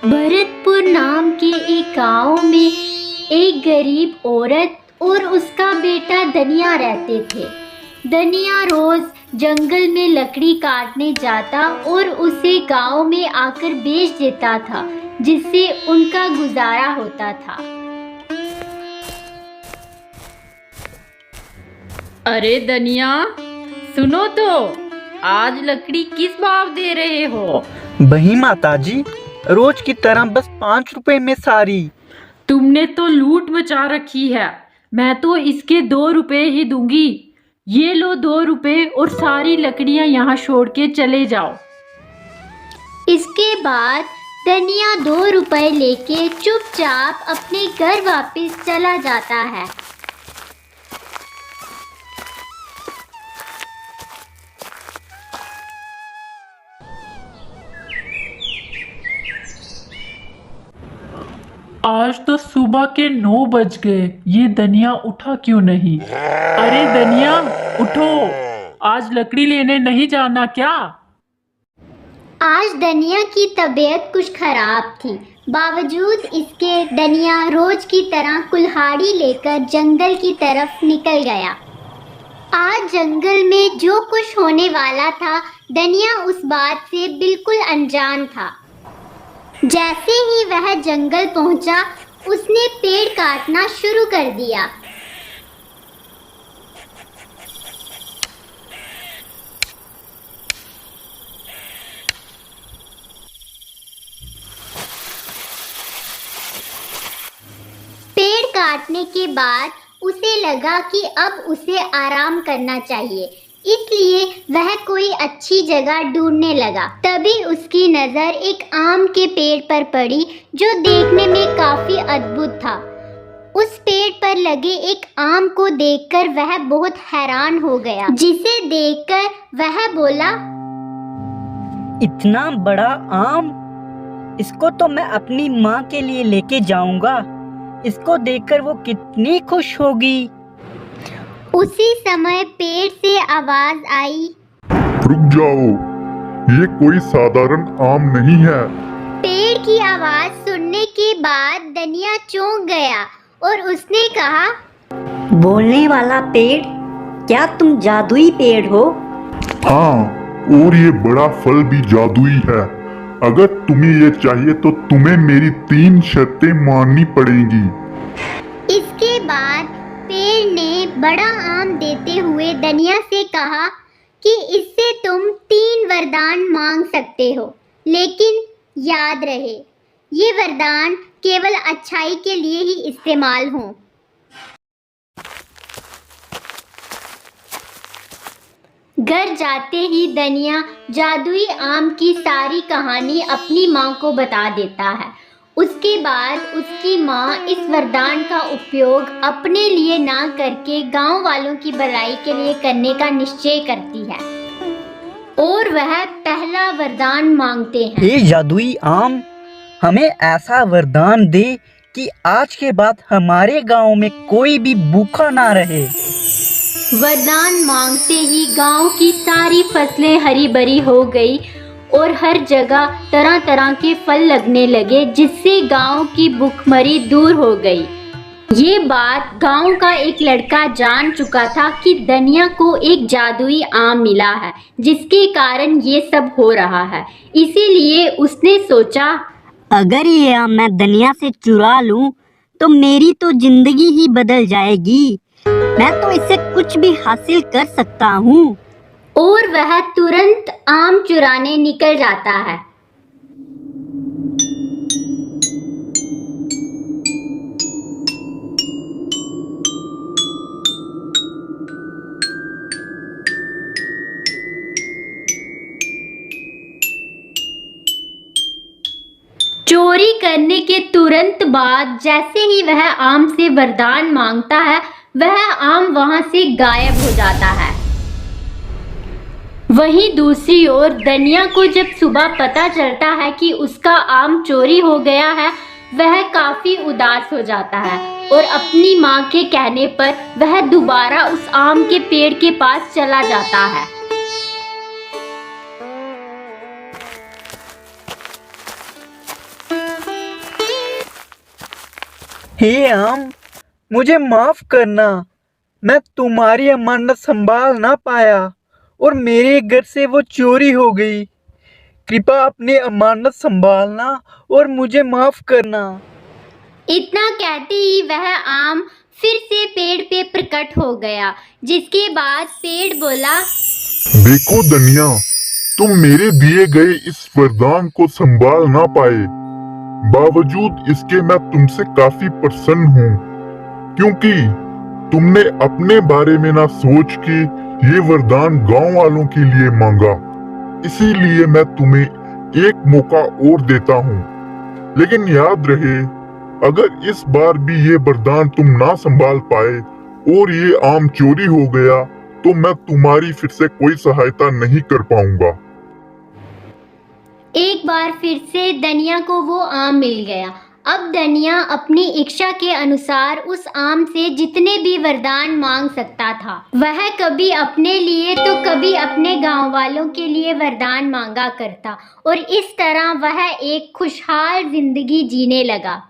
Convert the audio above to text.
भरतपुर नाम के एक गांव में एक गरीब औरत और उसका बेटा दनिया रहते थे। दनिया रोज जंगल में लकड़ी काटने जाता और उसे गांव में आकर बेच देता था, जिससे उनका गुजारा होता था। अरे दनिया, सुनो तो, आज लकड़ी किस भाव दे रहे हो? वही माताजी, रोज की तरह बस 5 रुपए में सारी। तुमने तो लूट मचा रखी है। मैं तो इसके 2 रुपए ही दूंगी। ये लो 2 रुपए और सारी लकड़ियां यहाँ छोड़ के चले जाओ। इसके बाद दनिया 2 रुपए लेके चुपचाप अपने घर वापस चला जाता है। आज तो सुबह के 9 बज गए, ये दनिया उठा क्यों नहीं? अरे दनिया, उठो, आज लकड़ी लेने नहीं जाना क्या? आज दनिया की तबीयत कुछ खराब थी। बावजूद इसके दनिया रोज की तरह कुल्हाड़ी लेकर जंगल की तरफ निकल गया। आज जंगल में जो कुछ होने वाला था, दनिया उस बात से बिल्कुल अनजान था। जैसे ही वह जंगल पहुंचा, उसने पेड़ काटना शुरू कर दिया। पेड़ काटने के बाद उसे लगा कि अब उसे आराम करना चाहिए, इसलिए वह कोई अच्छी जगह ढूंढने लगा। तभी उसकी नज़र एक आम के पेड़ पर पड़ी, जो देखने में काफी अद्भुत था। उस पेड़ पर लगे एक आम को देखकर वह बहुत हैरान हो गया, जिसे देखकर वह बोला, इतना बड़ा आम, इसको तो मैं अपनी माँ के लिए लेके जाऊंगा। इसको देखकर वो कितनी खुश होगी। उसी समय पेड़ से आवाज आई, रुक जाओ, ये कोई साधारण आम नहीं है। पेड़ की आवाज सुनने के बाद दनिया चौंक गया और उसने कहा, बोलने वाला पेड़, क्या तुम जादुई पेड़ हो? हाँ, और ये बड़ा फल भी जादुई है। अगर तुम्हें ये चाहिए तो तुम्हें मेरी 3 शर्तें माननी पड़ेंगी। इसके बाद पेड़ ने बड़ा आम देते हुए दनिया से कहा कि इससे तुम 3 वरदान मांग सकते हो, लेकिन याद रहे, ये वरदान केवल अच्छाई के लिए ही इस्तेमाल हों। घर जाते ही दनिया जादुई आम की सारी कहानी अपनी माँ को बता देता है। उसके बाद उसकी माँ इस वरदान का उपयोग अपने लिए ना करके गांव वालों की भलाई के लिए करने का निश्चय करती है और वह पहला वरदान मांगते हैं। हे जादुई आम, हमें ऐसा वरदान दे कि आज के बाद हमारे गांव में कोई भी भूखा ना रहे। वरदान मांगते ही गांव की सारी फसलें हरी भरी हो गई और हर जगह तरह तरह के फल लगने लगे, जिससे गांव की भूखमरी दूर हो गई। ये बात गांव का एक लड़का जान चुका था कि दनिया को एक जादुई आम मिला है, जिसके कारण ये सब हो रहा है। इसीलिए उसने सोचा, अगर ये आम मैं दनिया से चुरा लूं, तो मेरी तो जिंदगी ही बदल जाएगी। मैं तो इससे कुछ भी हासिल कर सकता हूँ। और वह तुरंत आम चुराने निकल जाता है। चोरी करने के तुरंत बाद जैसे ही वह आम से वरदान मांगता है, वह आम वहां से गायब हो जाता है। वहीं दूसरी ओर दनिया को जब सुबह पता चलता है कि उसका आम चोरी हो गया है, वह काफी उदास हो जाता है और अपनी माँ के कहने पर वह दोबारा उस आम के पेड़ के पास चला जाता है। हे आम, मुझे माफ करना। मैं तुम्हारी अमानत संभाल ना पाया और मेरे घर से वो चोरी हो गई। कृपया अपनी अमानत संभालना और मुझे माफ करना। इतना कहते ही वह आम फिर से पेड़ पे प्रकट हो गया, जिसके बाद पेड़ बोला, देखो धनिया, तुम मेरे दिए गए इस वरदान को संभाल ना पाए, बावजूद इसके मैं तुमसे काफी प्रसन्न हूँ, क्योंकि तुमने अपने बारे में ना सोच के ये वरदान गांव वालों के लिए मांगा। इसीलिए मैं तुम्हें एक मौका और देता हूँ, लेकिन याद रहे, अगर इस बार भी ये वरदान तुम ना संभाल पाए और ये आम चोरी हो गया, तो मैं तुम्हारी फिर से कोई सहायता नहीं कर पाऊंगा। एक बार फिर से धनिया को वो आम मिल गया। अब धनिया अपनी इच्छा के अनुसार उस आम से जितने भी वरदान मांग सकता था। वह कभी अपने लिए तो कभी अपने गांव वालों के लिए वरदान मांगा करता और इस तरह वह एक खुशहाल जिंदगी जीने लगा।